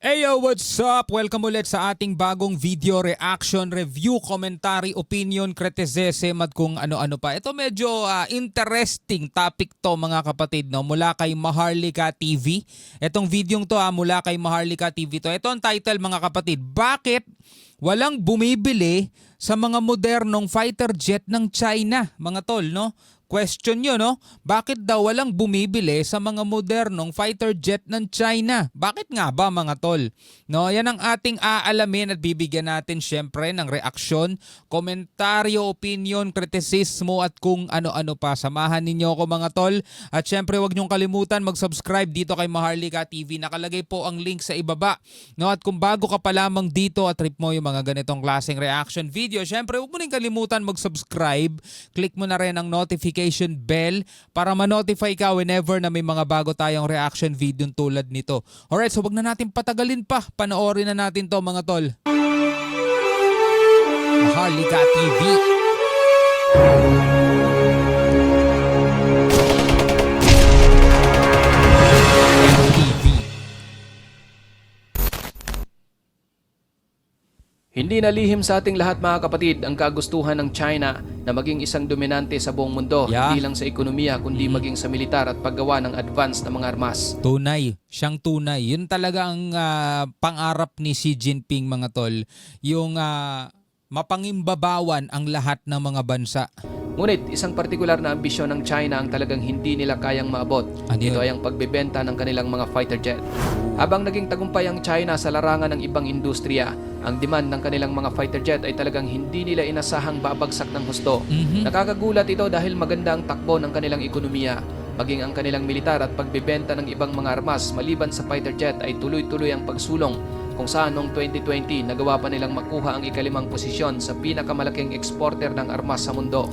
Yo, what's up? Welcome ulit sa ating bagong video reaction, review, commentary, opinion, criticism at kung ano-ano pa. Ito medyo interesting topic to mga kapatid, no? Mula kay Maharlika TV. Itong video to mula kay Maharlika TV to. Ito ang title mga kapatid, bakit walang bumibili sa mga modernong fighter jet ng China, mga tol, no? Question nyo, no? Bakit daw walang bumibili sa mga modernong fighter jet ng China? Bakit nga ba, mga tol? No, yan ang ating aalamin at bibigyan natin syempre ng reaksyon, komentaryo, opinion, kritisismo at kung ano-ano pa. Samahan ninyo ako, mga tol. At syempre, huwag nyong kalimutan mag-subscribe dito kay Maharlika TV. Nakalagay po ang link sa ibaba. No, at kung bago ka pa lamang dito at trip mo yung mga ganitong klaseng reaction video, syempre, huwag mo rin kalimutan mag-subscribe. Click mo na rin ang notification bell para ma-notify ka whenever na may mga bago tayong reaction video tulad nito. Alright, so wag na natin patagalin pa. Panoorin na natin to, mga tol. Maharlika TV. Hindi na lihim sa ating lahat mga kapatid ang kagustuhan ng China na maging isang dominante sa buong mundo, hindi lang sa ekonomiya kundi maging sa militar at paggawa ng advanced na mga armas. Tunay, siyang tunay. Yun talaga ang pangarap ni Xi Jinping, mga tol. Yung mapangimbabawan ang lahat ng mga bansa. Ngunit isang partikular na ambisyon ng China ang talagang hindi nila kayang maabot. Ito ay ang pagbebenta ng kanilang mga fighter jet. Habang naging tagumpay ang China sa larangan ng ibang industriya, ang demand ng kanilang mga fighter jet ay talagang hindi nila inasahang babagsak ng husto. Nakakagulat ito dahil maganda ang takbo ng kanilang ekonomiya. Maging ang kanilang militar at pagbebenta ng ibang mga armas maliban sa fighter jet ay tuloy-tuloy ang pagsulong, kung saan noong 2020 nagawa pa nilang makuha ang ikalimang posisyon sa pinakamalaking exporter ng armas sa mundo.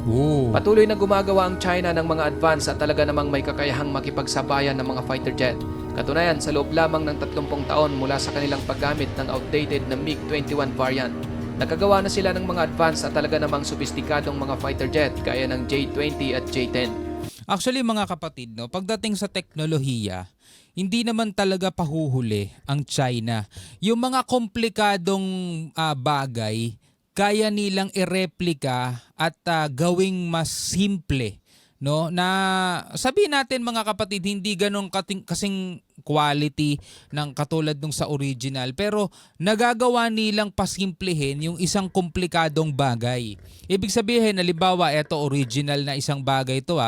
Patuloy na gumagawa ang China ng mga advance at talaga namang may kakayahang makipagsabayan ng mga fighter jet. Katunayan, sa loob lamang ng 30 taon mula sa kanilang paggamit ng outdated na MiG-21 variant, nakagawa na sila ng mga advance at talaga namang sopistikadong mga fighter jet gaya ng J-20 at J-10. Actually, mga kapatid, no, pagdating sa teknolohiya, hindi naman talaga pahuhuli ang China. Yung mga komplikadong bagay, kaya nilang ireplika at gawing mas simple. No, na sabihin natin mga kapatid, hindi ganun kasing quality ng katulad nung sa original, pero nagagawa nilang pasimplehin yung isang komplikadong bagay. Ibig sabihin, halimbawa, eto original na isang bagay ito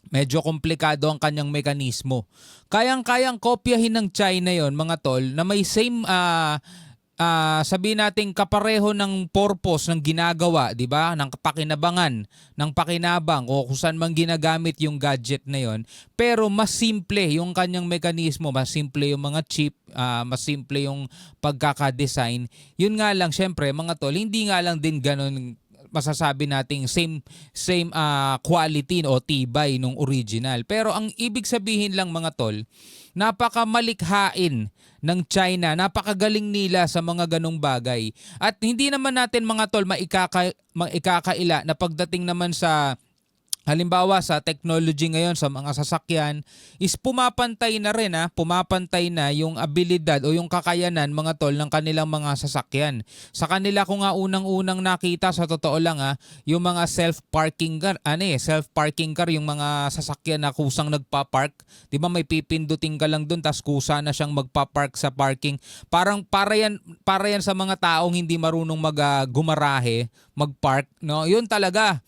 medyo komplikado ang kanyang mekanismo. Kayang-kayang kopyahin ng China yon, mga tol, na may same sabihin natin kapareho ng purpose ng ginagawa, 'di ba? Ng pakinabangan, ng pakinabang o kung saan man ginagamit yung gadget na yon, pero mas simple yung kanyang mekanismo, mas simple yung mga chip, mas simple yung pagkaka-design. Yun nga lang, syempre, mga tol, hindi nga lang din ganun masasabi nating same quality o tibay nung original. Pero ang ibig sabihin lang, mga tol, napakamalikhain ng China, napakagaling nila sa mga ganong bagay. At hindi naman natin, mga tol, maikakaila na pagdating naman sa halimbawa sa technology ngayon sa mga sasakyan is pumapantay na rin pumapantay na yung abilidad o yung kakayanan, mga tol, ng kanilang mga sasakyan. Sa kanila ko nga unang-unang nakita, sa totoo lang yung mga self-parking car, yung mga sasakyan na kusang nagpa-park. 'Di ba may pipindutin ka lang doon tas kusa na siyang magpa-park sa parking. Para yan sa mga taong hindi marunong gumarahe, mag-park, no? Yun talaga.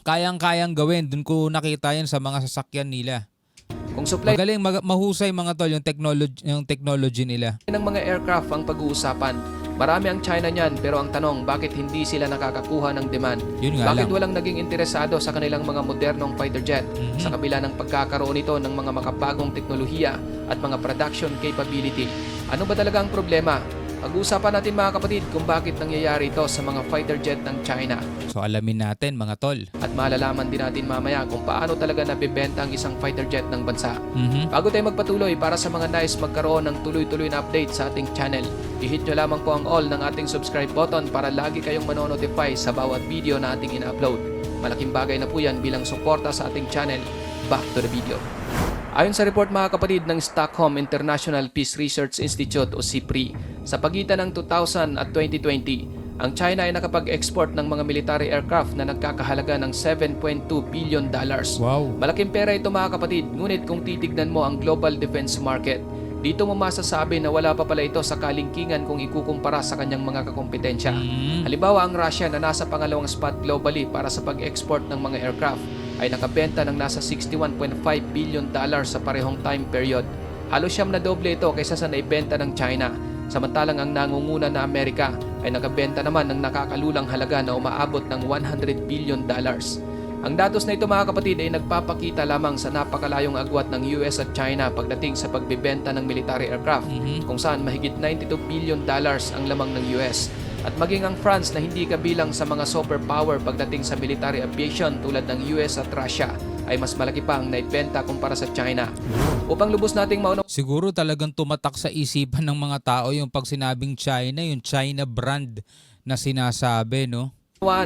Kayang-kayang gawin. Doon ko nakita yan sa mga sasakyan nila. Kung supply magaling, mahusay, mga tol, yung technology nila. ng mga aircraft ang pag-uusapan. Marami ang China niyan, pero ang tanong, bakit hindi sila nakakakuha ng demand? Bakit walang naging interesado sa kanilang mga modernong fighter jet sa kabila ng pagkakaroon nito ng mga makabagong teknolohiya at mga production capability? Ano ba talaga ang problema? Pag-uusapan natin, mga kapatid, kung bakit nangyayari ito sa mga fighter jet ng China. So alamin natin, mga tol. At malalaman din natin mamaya kung paano talaga nabibenta ang isang fighter jet ng bansa. Bago tayo magpatuloy, para sa mga nais magkaroon ng tuloy-tuloy na update sa ating channel, i-hit nyo lamang po ang all ng ating subscribe button para lagi kayong manonotify sa bawat video na ating ina-upload. Malaking bagay na po yan bilang suporta sa ating channel. Back to the video. Ayon sa report mga kapatid ng Stockholm International Peace Research Institute o SIPRI, sa pagitan ng 2000 at 2020, ang China ay nakapag-export ng mga military aircraft na nagkakahalaga ng $7.2 billion. Wow. Malaking pera ito mga kapatid, ngunit kung titignan mo ang global defense market, dito mo masasabi na wala pa pala ito sa kalingkingan kung ikukumpara sa kanyang mga kakompetensya. Halimbawa ang Russia na nasa pangalawang spot globally para sa pag-export ng mga aircraft ay nakabenta ng nasa $61.5 billion sa parehong time period. Halos siyam na doble ito kaysa sa naibenta ng China. Samantalang ang nangunguna na Amerika ay nakabenta naman ng nakakalulang halaga na umaabot ng $100 billion. Ang datos na ito mga kapatid ay nagpapakita lamang sa napakalayong agwat ng US at China pagdating sa pagbebenta ng military aircraft, kung saan mahigit $92 billion ang lamang ng US. At maging ang France na hindi kabilang sa mga superpower pagdating sa military aviation tulad ng US at Russia ay mas malaki pa ang naibenta kumpara sa China. Upang lubos nating maunawaan Siguro talagang tumatak sa isipan ng mga tao yung pag sinabing China, yung China brand na sinasabi, no?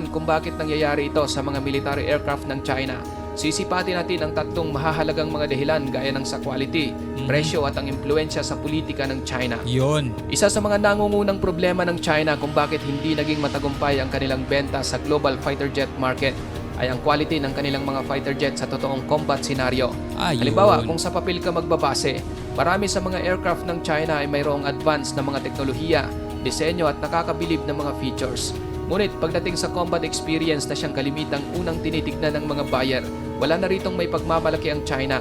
kung bakit nangyayari ito sa mga military aircraft ng China, sisipatin natin ang tatlong mahahalagang mga dahilan gaya ng sa quality, presyo at ang impluensya sa politika ng China. Yon. Isa sa mga nangungunang problema ng China kung bakit hindi naging matagumpay ang kanilang benta sa global fighter jet market ay ang quality ng kanilang mga fighter jet sa totoong combat scenario. Halimbawa, kung sa papel ka magbabase, marami sa mga aircraft ng China ay mayroong advanced na mga teknolohiya, disenyo at nakakabilib na mga features. Ngunit pagdating sa combat experience na siyang kalimitang unang tinitignan ng mga buyer, wala na ritong may pagmamalaki ang China.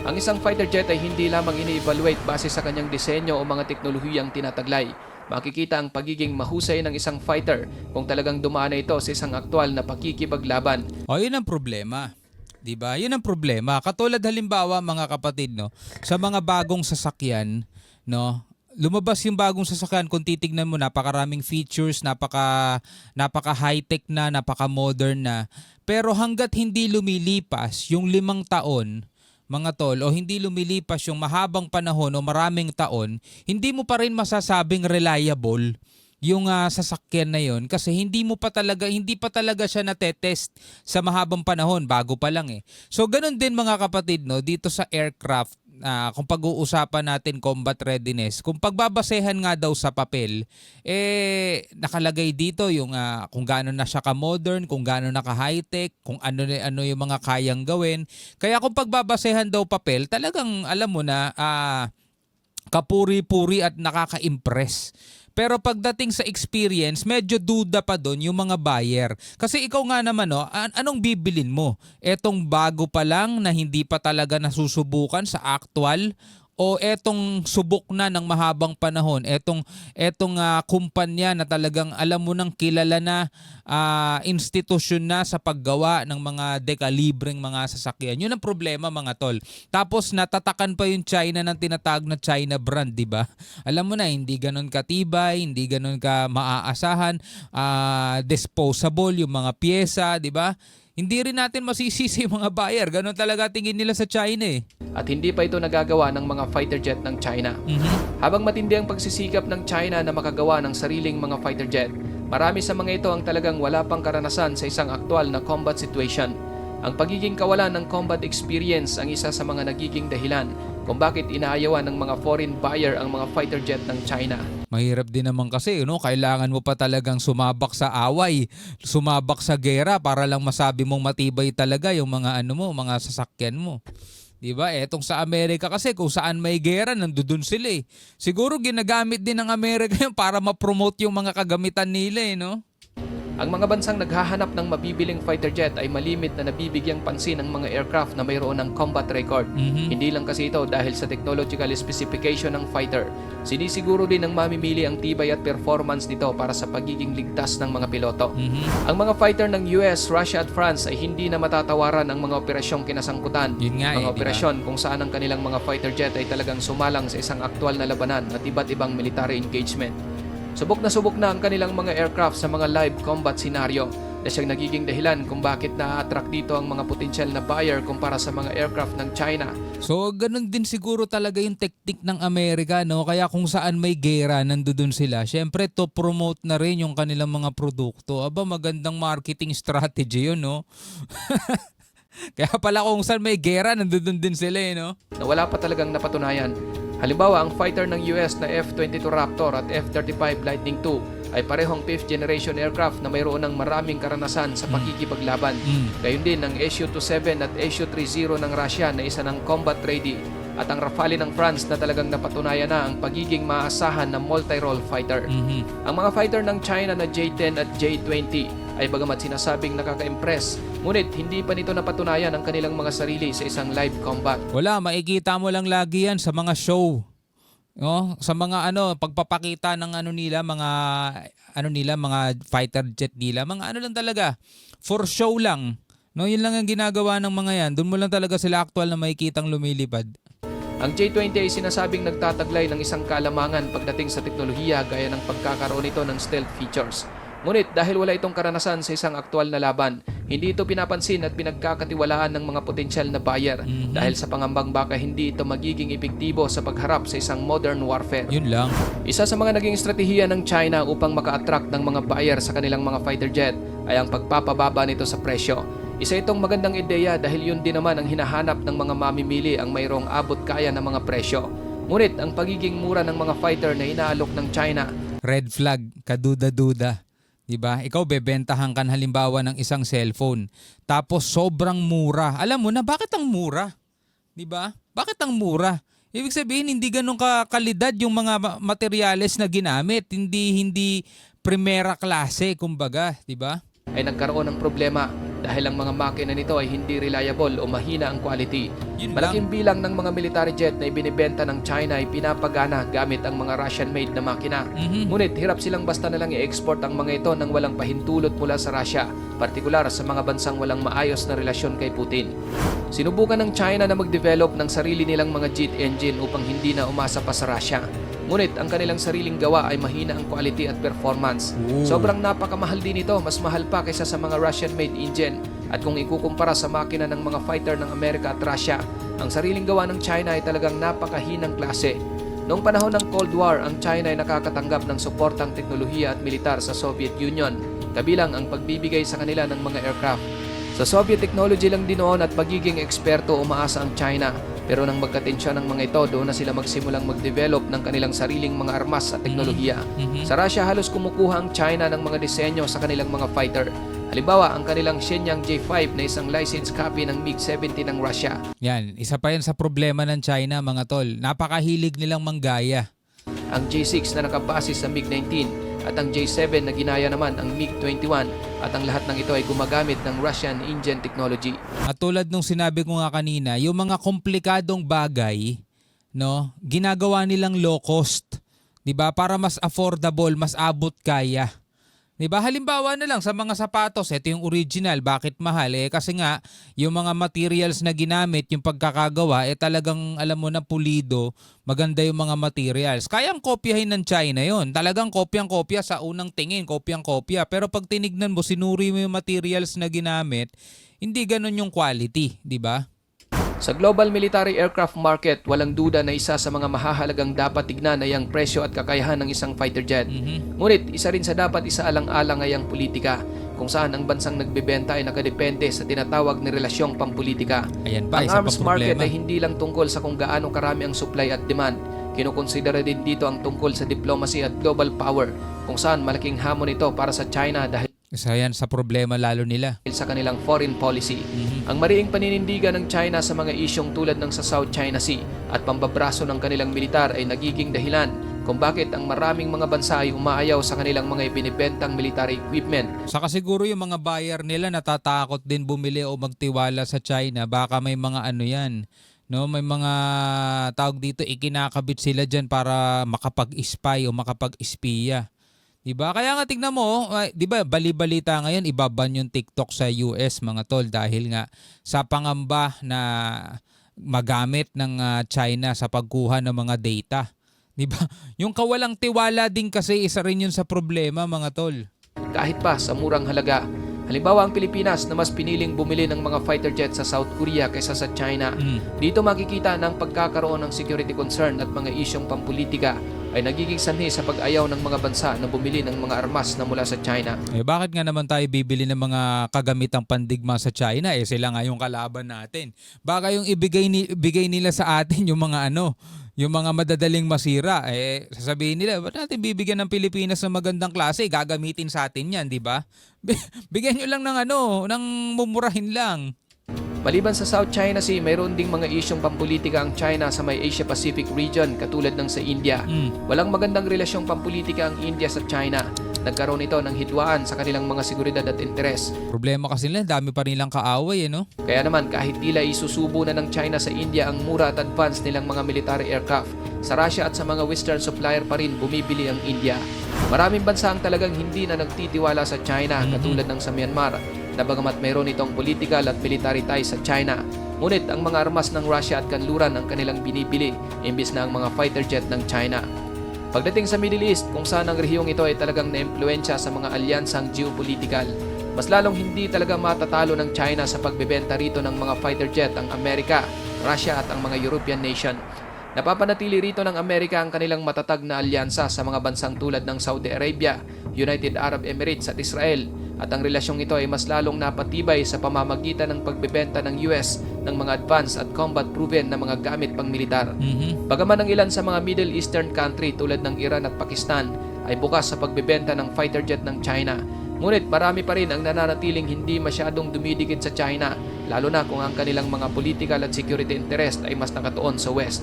Ang isang fighter jet ay hindi lamang ini-evaluate base sa kanyang disenyo o mga teknolohiyang tinataglay. Makikita ang pagiging mahusay ng isang fighter kung talagang dumaan na ito sa isang aktwal na pakikipaglaban. O, yun ang problema. 'Di ba? Yun ang problema. Katulad halimbawa mga kapatid, no, sa mga bagong sasakyan, no, lumabas yung bagong sasakyan, kung titignan mo, napakaraming features, napaka high-tech na, napaka-modern na. Pero hanggat hindi lumilipas yung 5 taon, mga tol, o hindi lumilipas yung mahabang panahon o maraming taon, hindi mo pa rin masasabing reliable yung sasakyan na yon, kasi hindi pa talaga siya natetest sa mahabang panahon, bago pa lang eh. So ganun din mga kapatid, no, dito sa aircraft. Kung pag-uusapan natin combat readiness, kung pagbabasehan nga daw sa papel, nakalagay dito yung kung gaano na siya ka-modern, kung gaano na ka-high-tech, kung ano yung mga kayang gawin. Kaya kung pagbabasehan daw papel, talagang alam mo na kapuri-puri at nakaka-impress. Pero pagdating sa experience, medyo duda pa doon yung mga buyer. Kasi ikaw nga naman, no, anong bibilin mo? Etong bago pa lang na hindi pa talaga nasusubukan sa actual, o etong subok na ng mahabang panahon, etong kumpanya na talagang alam mo nang kilala na institusyon na sa paggawa ng mga dekalibreng mga sasakyan. Yun ang problema mga tol. Tapos natatakan pa yung China ng tinatawag na China brand, di ba? Alam mo na, hindi ganun katibay, hindi ganun ka maaasahan, disposable yung mga pyesa, di ba? Hindi rin natin masisisi yung mga buyer. Ganon talaga tingin nila sa China eh. At hindi pa ito nagagawa ng mga fighter jet ng China. Habang matindi ang pagsisikap ng China na makagawa ng sariling mga fighter jet, marami sa mga ito ang talagang wala pang karanasan sa isang aktwal na combat situation. Ang pagiging kawalan ng combat experience ang isa sa mga nagiging dahilan kung bakit inaayawan ng mga foreign buyer ang mga fighter jet ng China. Mahirap din naman kasi, no? Kailangan mo pa talagang sumabak sa away, sumabak sa gera para lang masabi mong matibay talaga yung mga mga sasakyan mo. 'Di ba? Etong sa Amerika kasi kung saan may gera, nandoon sila eh. Siguro ginagamit din ng Amerika yun para ma-promote yung mga kagamitan nila eh, no? Ang mga bansang naghahanap ng mabibiling fighter jet ay malimit na nabibigyang pansin ang mga aircraft na mayroon ng combat record. Hindi lang kasi ito dahil sa technological specification ng fighter. Sinisiguro din ng mamimili ang tibay at performance nito para sa pagiging ligtas ng mga piloto. Ang mga fighter ng US, Russia at France ay hindi na matatawaran ang mga operasyong kinasangkutan. Mga operasyon kung saan ang kanilang mga fighter jet ay talagang sumalang sa isang aktwal na labanan at iba't ibang military engagement. Subok na ang kanilang mga aircraft sa mga live combat scenario na siyang nagiging dahilan kung bakit na-attract dito ang mga potensyal na buyer kumpara sa mga aircraft ng China. So ganun din siguro talaga yung technique ng Amerika, no? Kaya kung saan may gera, nandoon sila. Syempre to promote na rin yung kanilang mga produkto. Aba, magandang marketing strategy yun, no? Kaya pala kung saan may gera, nandun din sila no? Na wala pa talagang napatunayan. Halimbawa, ang fighter ng US na F-22 Raptor at F-35 Lightning II ay parehong 5th generation aircraft na mayroon ng maraming karanasan sa pakikipaglaban. Gayun din ang Su-27 at Su-30 ng Russia na isa ng combat ready at ang Rafale ng France na talagang napatunayan na ang pagiging maasahan na multi-role fighter. Ang mga fighter ng China na J-10 at J-20 ay bagamat sinasabing nakaka-impress, ngunit hindi pa nito napatunayan ang kanilang mga sarili sa isang live combat. Wala, makikita mo lang lagi yan sa mga show. No? Sa mga pagpapakita ng mga fighter jet nila, mga lang talaga, for show lang. No, yun lang ang ginagawa ng mga yan. Doon mo lang talaga sila actual na makikitang lumilipad. Ang J-20 ay sinasabing nagtataglay ng isang kalamangan pagdating sa teknolohiya gaya ng pagkakaroon nito ng stealth features. Ngunit dahil wala itong karanasan sa isang aktual na laban, hindi ito pinapansin at pinagkakatiwalaan ng mga potensyal na buyer dahil sa pangambang baka hindi ito magiging epektibo sa pagharap sa isang modern warfare. Yun lang. Isa sa mga naging estratehiya ng China upang maka-attract ng mga buyer sa kanilang mga fighter jet ay ang pagpapababa nito sa presyo. Isa itong magandang ideya dahil yun din naman ang hinahanap ng mga mamimili ang mayroong abot kaya ng mga presyo. Ngunit ang pagiging mura ng mga fighter na inaalok ng China, red flag, kaduda-duda. Diba? Ikaw bebentahan kan halimbawa ng isang cellphone. Tapos sobrang mura. Alam mo na bakit ang mura? Diba? Bakit ang mura? Ibig sabihin hindi ganun kalidad yung mga materyales na ginamit. Hindi primera klase kumbaga. Diba? ay nagkaroon ng problema dahil ang mga makina nito ay hindi reliable o mahina ang quality. Malaking bilang ng mga military jet na ibinibenta ng China ay pinapagana gamit ang mga Russian-made na makina. Ngunit hirap silang basta nalang i-export ang mga ito nang walang pahintulot mula sa Russia, partikular sa mga bansang walang maayos na relasyon kay Putin. Sinubukan ng China na mag-develop ng sarili nilang mga jet engine upang hindi na umasa pa sa Russia. Ngunit ang kanilang sariling gawa ay mahina ang quality at performance. Sobrang napakamahal din ito, mas mahal pa kaysa sa mga Russian-made engine. At kung ikukumpara sa makina ng mga fighter ng Amerika at Russia, ang sariling gawa ng China ay talagang napakahinang klase. Noong panahon ng Cold War, ang China ay nakakatanggap ng suportang teknolohiya at militar sa Soviet Union, kabilang ang pagbibigay sa kanila ng mga aircraft. Sa Soviet technology lang din noon at pagiging eksperto umaasa ang China. Pero nang magkatensyon ng mga ito, doon na sila magsimulang mag-develop ng kanilang sariling mga armas at teknolohiya. Sa Russia, halos kumukuha ang China ng mga disenyo sa kanilang mga fighter. Halimbawa, ang kanilang Shenyang J5 na isang licensed copy ng MiG-17 ng Russia. Yan, isa pa yan sa problema ng China mga tol. Napakahilig nilang manggaya. Ang J6 na nakabase sa MiG-19 at ang J7 na ginaya naman ang MiG-21 at ang lahat ng ito ay gumagamit ng Russian engine technology. At tulad nung sinabi ko nga kanina, yung mga komplikadong bagay, no, ginagawa nilang low cost, 'di ba? Para mas affordable, mas abot kaya. 'Di ba? Halimbawa na lang sa mga sapatos, ito yung original, bakit mahal? Kasi nga yung mga materials na ginamit, yung pagkakagawa, talagang alam mo na pulido, maganda yung mga materials. Kayang kopyahin ng China yon. Talagang kopyang-kopya sa unang tingin, kopyang-kopya. Pero pag tinignan mo, sinuri mo yung materials na ginamit, hindi ganun yung quality, 'di ba? Sa global military aircraft market, walang duda na isa sa mga mahahalagang dapat tignan ay ang presyo at kakayahan ng isang fighter jet. Ngunit isa rin sa dapat isaalang-alang ay ang politika, kung saan ang bansang nagbebenta ay nakadepende sa tinatawag na relasyong pampolitika. Ang arms market ay hindi lang tungkol sa kung gaano karami ang supply at demand. Kinukonsidera din dito ang tungkol sa diplomacy at global power, kung saan malaking hamon ito para sa China dahil isa yan sa problema lalo nila sa kanilang foreign policy. Ang mariing paninindigan ng China sa mga isyong tulad ng sa South China Sea at pambabraso ng kanilang militar ay nagiging dahilan kung bakit ang maraming mga bansa ay umaayaw sa kanilang mga ibinibentang military equipment. Saka siguro yung mga buyer nila natatakot din bumili o magtiwala sa China. Baka may mga ano yan, no, may mga tawag dito, ikinakabit sila dyan para makapag-spy o makapag-espiya. Diba? Kaya nga tignan mo, diba, bali-balita ngayon, ibaban yung TikTok sa US mga tol dahil nga sa pangamba na magamit ng China sa pagkuha ng mga data. Diba? Yung kawalang tiwala din kasi isa rin yun sa problema mga tol. Kahit pa sa murang halaga. Halimbawa ang Pilipinas na mas piniling bumili ng mga fighter jet sa South Korea kaysa sa China. Dito makikita ng pagkakaroon ng security concern at mga isyong pampolitika ay nagiging sanhi sa pag-ayaw ng mga bansa na bumili ng mga armas na mula sa China. Bakit nga naman tayo bibili ng mga kagamitang pandigma sa China? Sila nga yung kalaban natin. Baka yung ibigay nila sa atin yung mga yung mga madadaling masira. Sasabihin nila, ba't natin bibigyan ng Pilipinas ng magandang klase? Gagamitin sa atin yan, di ba? Bigyan nyo lang ng mumurahin lang. Maliban sa South China Sea, mayroon ding mga isyong pampolitika ang China sa may Asia-Pacific region katulad ng sa India. Walang magandang relasyong pampolitika ang India sa China. Nagkaroon ito ng hidwaan sa kanilang mga seguridad at interes. Problema kasi nila, dami pa rin nilang kaaway, no? Kaya naman kahit tila isusubo na ng China sa India ang mura at advanced nilang mga military aircraft, sa Russia at sa mga Western supplier pa rin bumibili ang India. Maraming bansa ang talagang hindi na nagtitiwala sa China katulad ng sa Myanmar, na bagamat mayroon itong political at military ties sa China. Ngunit ang mga armas ng Russia at kanluran ang kanilang binibili imbis na ang mga fighter jet ng China. Pagdating sa Middle East, kung saan ang rehiyong ito ay talagang na-impluensya sa mga alyansang geopolitical, mas lalong hindi talaga matatalo ng China sa pagbebenta rito ng mga fighter jet ang Amerika, Russia at ang mga European nation. Napapanatili rito ng Amerika ang kanilang matatag na alyansa sa mga bansang tulad ng Saudi Arabia, United Arab Emirates at Israel, at ang relasyong ito ay mas lalong napatibay sa pamamagitan ng pagbebenta ng US ng mga advanced at combat-proven na mga gamit pang-militar. Bagaman ang ilan sa mga Middle Eastern country tulad ng Iran at Pakistan ay bukas sa pagbebenta ng fighter jet ng China, ngunit marami pa rin ang nananatiling hindi masyadong dumidikit sa China, lalo na kung ang kanilang mga political at security interest ay mas nakatuon sa West.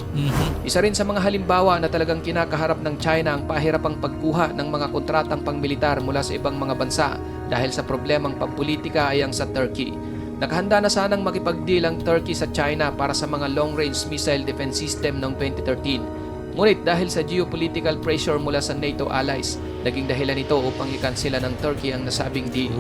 Isa rin sa mga halimbawa na talagang kinakaharap ng China ang pahirapang pagkuha ng mga kontratang pangmilitar mula sa ibang mga bansa dahil sa problemang pampolitika ay ang sa Turkey. Nakahanda na sanang makipag-deal ang Turkey sa China para sa mga long-range missile defense system noong 2013. Ngunit dahil sa geopolitical pressure mula sa NATO allies, naging dahilan ito upang ikansela ng Turkey ang nasabing deal.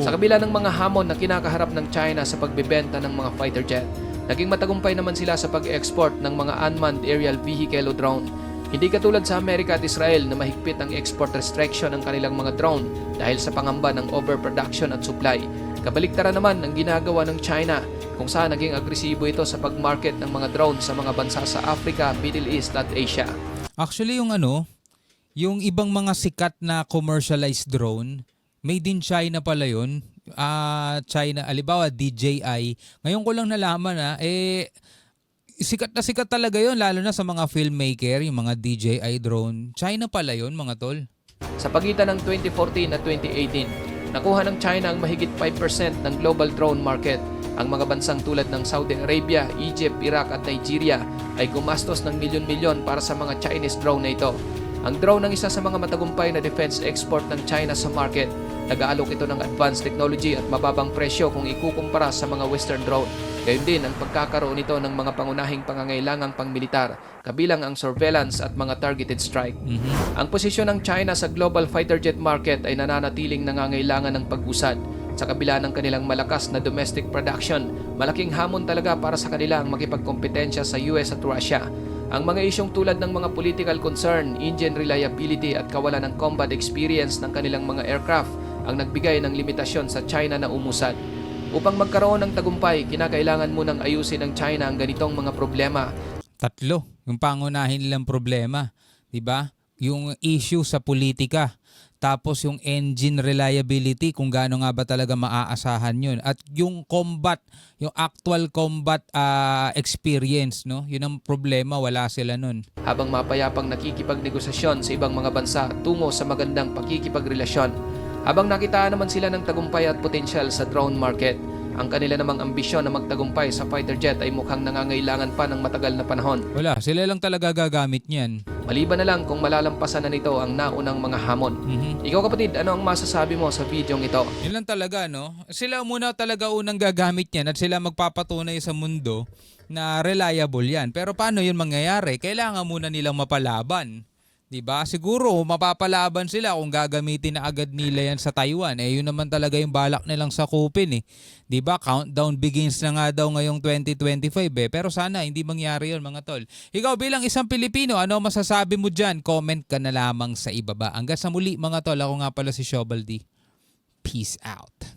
Sa kabila ng mga hamon na kinakaharap ng China sa pagbebenta ng mga fighter jet, naging matagumpay naman sila sa pag-export ng mga unmanned aerial vehicle o drone. Hindi katulad sa Amerika at Israel na mahigpit ang export restriction ng kanilang mga drone dahil sa pangamba ng overproduction at supply. Kabaliktaran naman ang ginagawa ng China kung saan naging agresibo ito sa pag-market ng mga drone sa mga bansa sa Africa, Middle East at Asia. Actually yung ibang mga sikat na commercialized drone, made in China pala yun. China, alibawa DJI. Ngayon ko lang nalaman sikat na sikat talaga yun, lalo na sa mga filmmaker, yung mga DJI drone. China pala yun, mga tol. Sa pagitan ng 2014 at 2018, nakuha ng China ang mahigit 5% ng global drone market. Ang mga bansang tulad ng Saudi Arabia, Egypt, Iraq at Nigeria ay gumastos ng milyon-milyon para sa mga Chinese drone na ito. Ang drone ang isa sa mga matagumpay na defense export ng China sa market. Nag-aalok ito ng advanced technology at mababang presyo kung ikukumpara sa mga Western drone. Gayon din ang pagkakaroon nito ng mga pangunahing pangangailangang pangmilitar, kabilang ang surveillance at mga targeted strike. Ang posisyon ng China sa global fighter jet market ay nananatiling nangangailangan ng pag-usad. Sa kabila ng kanilang malakas na domestic production, malaking hamon talaga para sa kanila ang makipagkompetensya sa US at Russia. Ang mga isyong tulad ng mga political concern, engine reliability at kawalan ng combat experience ng kanilang mga aircraft ang nagbigay ng limitasyon sa China na umusad. Upang magkaroon ng tagumpay, kinakailangan munang ayusin ng China ang ganitong mga problema. Tatlo, yung pangunahin nilang problema, 'di ba? Yung issue sa politika, tapos yung engine reliability, kung gaano nga ba talaga maaasahan 'yun, at yung combat, yung actual combat experience, no? 'Yun ang problema, wala sila nun. Habang mapayapang nakikipagnegosasyon sa ibang mga bansa tungo sa magandang pakikipagrelasyon, habang nakitaan naman sila ng tagumpay at potensyal sa drone market, ang kanila namang ambisyon na magtagumpay sa fighter jet ay mukhang nangangailangan pa ng matagal na panahon. Wala, sila lang talaga gagamit niyan. Maliban na lang kung malalampasan na nito ang naunang mga hamon. Ikaw kapatid, ano ang masasabi mo sa videong ito? Yun lang talaga, no? Sila muna talaga unang gagamit niyan at sila magpapatunay sa mundo na reliable yan. Pero paano yun mangyayari? Kailangan muna nilang mapalaban. 'Di ba? Siguro mapapalaban sila kung gagamitin na agad nila yan sa Taiwan. Yun naman talaga yung balak nilang sakupin 'Di ba? Countdown begins na nga daw ngayong 2025 Pero sana hindi mangyari 'yon, mga tol. Ikaw bilang isang Pilipino, ano masasabi mo diyan? Comment ka na lamang sa ibaba. Hanggang sa muli, mga tol. Ako nga pala si Shobaldi. Peace out.